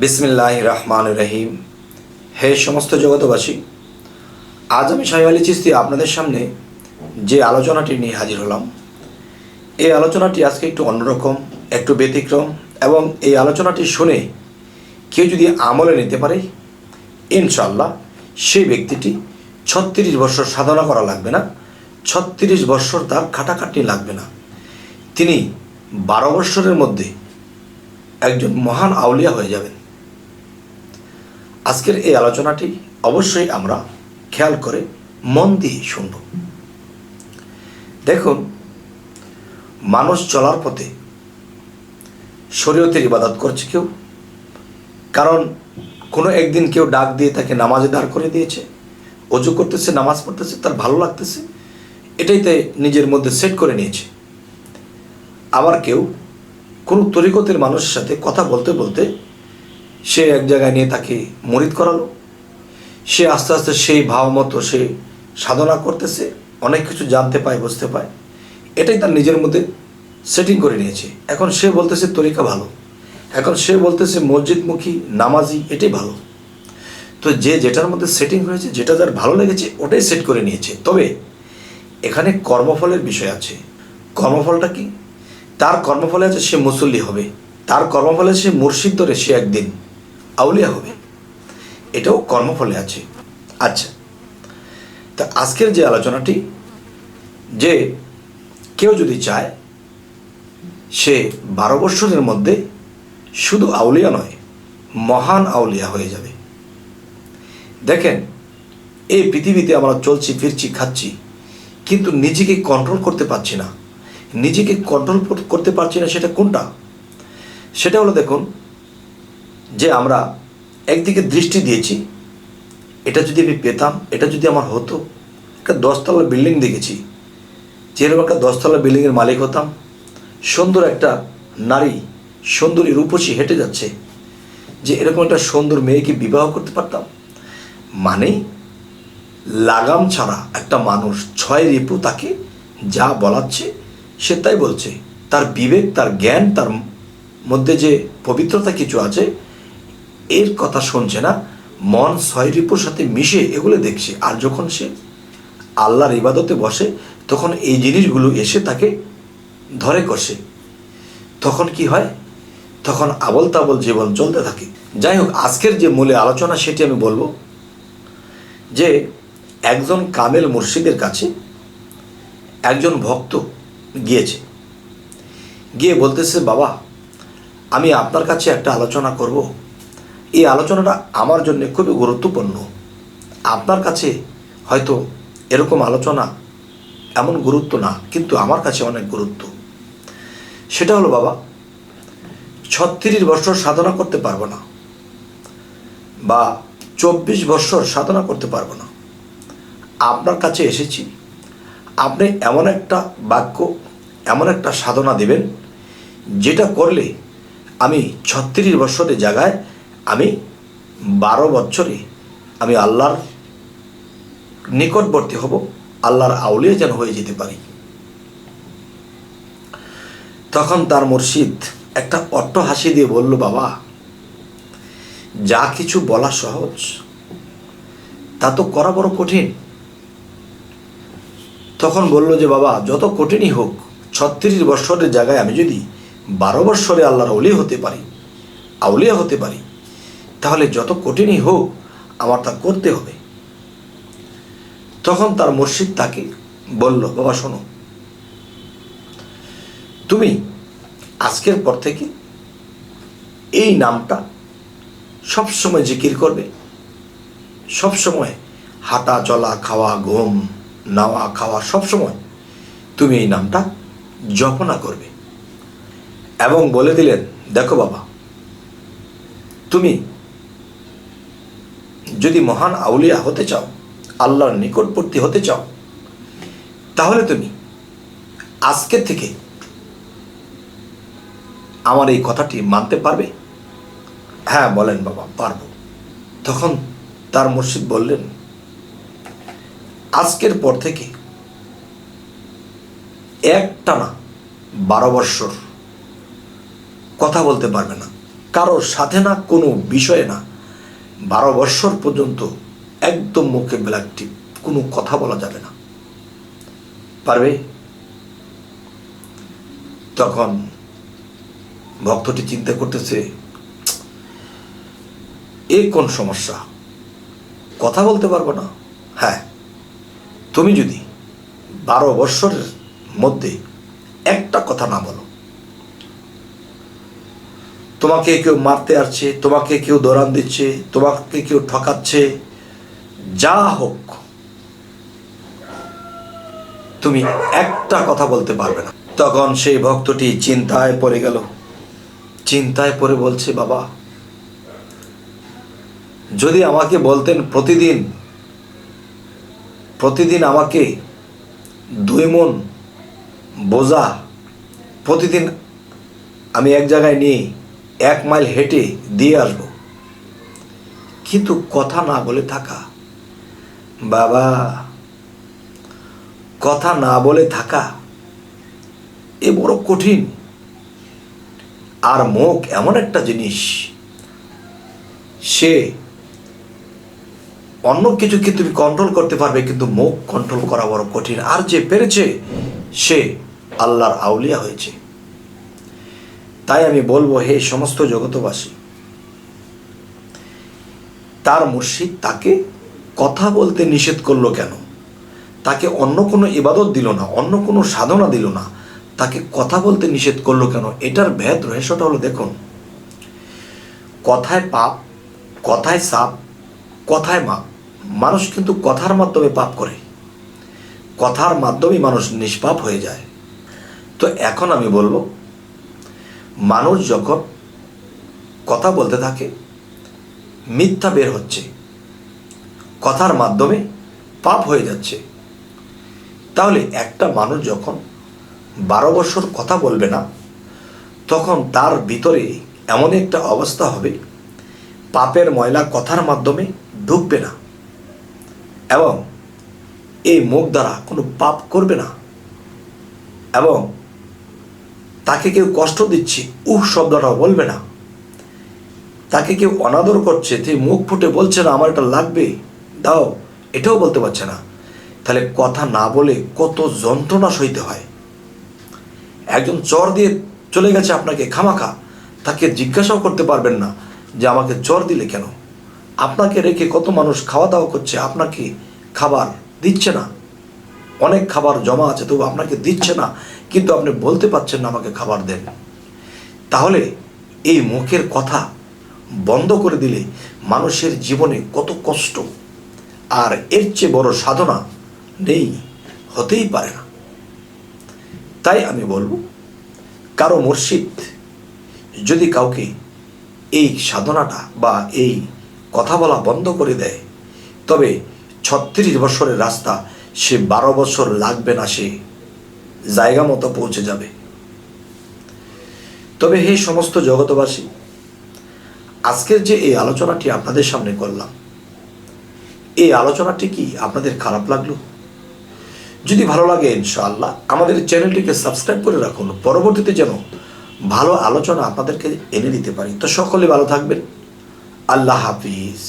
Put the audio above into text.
বিসমিল্লাহির রহমানির রহিম। হে সমস্ত জগতবাসী, আজ আমি সাহেব আলী চিশতি আপনাদের সামনে যে আলোচনাটি নিয়ে হাজির হলাম, এই আলোচনাটি আজকে একটু অন্যরকম, একটু ব্যতিক্রম, এবং এই আলোচনাটি শুনে কেউ যদি আমলে নিতে পারে, ইনশাল্লাহ সেই ব্যক্তিটি 36 বছর সাধনা করা লাগবে না, 36 বছর তার খাটাখাটনি লাগবে না, তিনি 12 বছরের মধ্যে একজন মহান আউলিয়া হয়ে যাবেন। আজকের এই আলোচনাটি অবশ্যই আমরা খেয়াল করে মন দিয়ে শুনব। দেখুন, মানুষ চলার পথে শরীয়তের ইবাদত করছে কেউ, কারণ কোনো একদিন কেউ ডাক দিয়ে তাকে নামাজে দাঁড় করে দিয়েছে, অজু করতেছে, নামাজ পড়তেছে, তার ভালো লাগতেছে, এটাই তাই নিজের মধ্যে সেট করে নিয়েছে। আবার কেউ কোনো তরিকতের মানুষের সাথে কথা বলতে বলতে সে এক জায়গায় নিয়ে তাকে মুরিদ করালো, সে আস্তে আস্তে সেই ভাব মতো সে সাধনা করতেছে, অনেক কিছু জানতে পায়, বুঝতে পায়, এটাই তার নিজের মধ্যে সেটিং করে নিয়েছে। এখন সে বলতেছে তরিকা ভালো, এখন সে বলতেছে মসজিদমুখী নামাজি, এটাই ভালো। তো যে যেটার মধ্যে সেটিং হয়েছে, যেটা যার ভালো লেগেছে ওটাই সেট করে নিয়েছে। তবে এখানে কর্মফলের বিষয় আছে। কর্মফলটা কি? তার কর্মফলে আছে সে মুসল্লি হবে, তার কর্মফলে সে মুর্শিদ ধরে সে একদিন আউলিয়া হবে, এটাও কর্মফলে আছে। আচ্ছা, তা আজকের যে আলোচনাটি, যে কেউ যদি চায় সে 12 বছরের মধ্যে শুধু আউলিয়া নয়, মহান আউলিয়া হয়ে যাবে। দেখেন, এই পৃথিবীতে আমরা চলছি ফিরছি খাচ্ছি, কিন্তু নিজেকে কন্ট্রোল করতে পারছি না। নিজেকে কন্ট্রোল করতে পারছি না, সেটা কোনটা? সেটা হলো, দেখুন, যে আমরা একদিকে দৃষ্টি দিয়েছি, এটা যদি আমি পেতাম, এটা যদি আমার হতো, একটা 10তলা বিল্ডিং দেখেছি, যেরকম একটা 10তলা বিল্ডিংয়ের মালিক হতাম, সুন্দর একটা নারী, সুন্দরী রূপসী হেঁটে যাচ্ছে, যে এরকম একটা সুন্দর মেয়েকে বিবাহ করতে পারতাম। মানে লাগাম ছাড়া একটা মানুষ 6 রিপু তাকে যা বলাচ্ছে সে তাই বলছে। তার বিবেক, তার জ্ঞান, তার মধ্যে যে পবিত্রতা কিছু আছে, এর কথা শুনছে না, মন 6 রিপুর সাথে মিশে এগুলো দেখছে। আর যখন সে আল্লাহর ইবাদতে বসে, তখন এই জিনিসগুলো এসে তাকে ধরে কষে। তখন কি হয়? তখন আবল তাবল জীবন চলতে থাকে। যাই হোক, আজকের যে মূলে আলোচনা সেটি আমি বলবো, যে একজন কামেল মুর্শিদের কাছে একজন ভক্ত গিয়েছে, গিয়ে বলতেছে, বাবা, আমি আপনার কাছে একটা আলোচনা করব, এই আলোচনাটা আমার জন্য খুবই গুরুত্বপূর্ণ। আপনার কাছে হয়তো এরকম আলোচনা এমন গুরুত্ব না, কিন্তু আমার কাছে অনেক গুরুত্ব। সেটা হলো, বাবা, 36 বছর সাধনা করতে পারবো না, বা 24 বছর সাধনা করতে পারবো না। আপনার কাছে এসেছি, আপনি এমন একটা বাক্য, এমন একটা সাধনা দেবেন, যেটা করলে আমি 36 বছরের জায়গায় আমি 12 বছরে আমি আল্লাহর নিকটবর্তী হব, আল্লাহর আউলিয়া যেন হয়ে যেতে পারি। তখন তার মুর্শিদ একটা অট্ট হাসি দিয়ে বলল, বাবা, যা কিছু বলা সহজ, তা তো করা বড় কঠিন। তখন বলল যে, বাবা, যত কঠিনই হোক, 36 বছরের জায়গায় আমি যদি 12 বছরে আল্লাহর আউলিয়া হতে পারি, আউলিয়া হতে পারি, তাহলে যত কঠিনই হোক আমার তা করতে হবে। তখন তার মুর্শিদ তাকে বলল, বাবা শোনো, তুমি আজকের পর থেকে এই নামটা সবসময় জিকির করবে, সবসময় হাঁটা চলা, খাওয়া, ঘুম, নাওয়া, খাওয়া, সবসময় তুমি এই নামটা জপনা করবে। এবং বলে দিলেন, দেখো বাবা, তুমি যদি মহান আউলিয়া হতে চাও, আল্লাহর নিকটবর্তী হতে চাও, তাহলে তুমি আজকে থেকে আমার এই কথাটি মানতে পারবে? হ্যাঁ, বলেন বাবা, পারবো। তখন তার মুর্শিদ বললেন, আজকের পর থেকে একটানা 12 বৎসর কথা বলতে পারবে না, কারোর সাথে না, কোনো বিষয়ে না। 12 বৎসর পর্যন্ত একদম মুখে ব্ল্যাক টিপ, কোনো কথা বলা যাবে না। পারবে? তখন ভক্তটি চিন্তা করতেছে, এ কোন সমস্যা, কথা বলতে পারবো না? হ্যাঁ, তুমি যদি 12 বৎসরের মধ্যে একটা কথা না বলো, তোমাকে কেউ মারতে আসছে, তোমাকে কেউ দৌড়ান দিচ্ছে, তোমাকে কেউ ঠকাচ্ছে, যা হোক, তুমি একটা কথা বলতে পারবে না। তখন সেই ভক্তটি চিন্তায় পড়ে গেল। চিন্তায় পড়ে বলছে, বাবা, যদি আমাকে বলতেন প্রতিদিন আমাকে 2 মণ বোঝা প্রতিদিন আমি এক জায়গায় নিয়ে 1 মাইল হেঁটে দিয়ে আসব, কিন্তু কথা না বলে থাকা, বাবা, কথা না বলে থাকা এ বড় কঠিন। আর মুখ এমন একটা জিনিস, সে অন্য কিছুকে তুমি কন্ট্রোল করতে পারবে, কিন্তু মুখ কন্ট্রোল করা বড় কঠিন। আর যে পেরেছে সে আল্লাহর আউলিয়া হয়েছে। তাই আমি বলবো, হে সমস্ত জগতবাসী, তার মুর্শিদ তাকে কথা বলতে নিষেধ করলো কেন? তাকে অন্য কোনো ইবাদত দিল না, অন্য কোনো সাধনা দিল না, তাকে কথা বলতে নিষেধ করলো কেন? এটার ভেদ রহস্যটা হলো, দেখুন, কথায় পাপ, কথায় সাপ, কথায় মাপ। মানুষ কিন্তু কথার মাধ্যমে পাপ করে, কথার মাধ্যমে মানুষ নিষ্পাপ হয়ে যায়। তো এখন আমি বলবো, মানুষ যখন কথা বলতে থাকে, মিথ্যা বের হচ্ছে, কথার মাধ্যমে পাপ হয়ে যাচ্ছে। তাহলে একটা মানুষ যখন 12 বছর কথা বলবে না, তখন তার ভিতরে এমন একটা অবস্থা হবে, পাপের ময়লা কথার মাধ্যমে ঢুকবে না, এবং এই মুখ দ্বারা কোনো পাপ করবে না। এবং তাকে কেউ কষ্ট দিচ্ছে, শব্দটাও বলবে না। তাকে কেউ অনাদর করছে, তুই মুখ ফুটে বলছে না আমার এটা লাগবে, দাও, এটাও বলতে পারছে না। তাহলে কথা না বলে কত যন্ত্রণা সইতে হয়। একজন চর দিয়ে চলে গেছে আপনাকে খামাখা, তাকে জিজ্ঞাসাও করতে পারবেন না যে আমাকে চর দিলে কেন। আপনাকে রেখে কত মানুষ খাওয়া দাওয়া করছে, আপনাকে খাবার দিচ্ছে না, অনেক খাবার জমা আছে তবু আপনাকে দিচ্ছে না, কিন্তু আপনি বলতে পারছেন না আমাকে খাবার দেন। তাহলে এই মুখের কথা বন্ধ করে দিলে মানুষের জীবনে কত কষ্ট, আর এর চেয়ে বড় সাধনা নেই, হতেই পারে না। তাই আমি বলবো, কারো মুর্শিদ যদি কাউকে এই সাধনাটা বা এই কথা বলা বন্ধ করে দেয়, তবে 36 বছরের রাস্তা সে 12 বছর লাগবে না, সে জায়গা মতো পৌঁছে যাবে। তবে হে সমস্ত জগতবাসী, আজকের যে এই আলোচনাটি আপনাদের সামনে করলাম, এই আলোচনাটি কি আপনাদের খারাপ লাগলো? যদি ভালো লাগে, ইনশাআল্লাহ আমাদের চ্যানেলটিকে সাবস্ক্রাইব করে রাখুন, পরবর্তীতে যেন ভালো আলোচনা আপনাদেরকে এনে দিতে পারি। তো সকলে ভালো থাকবেন। আল্লাহ হাফিজ।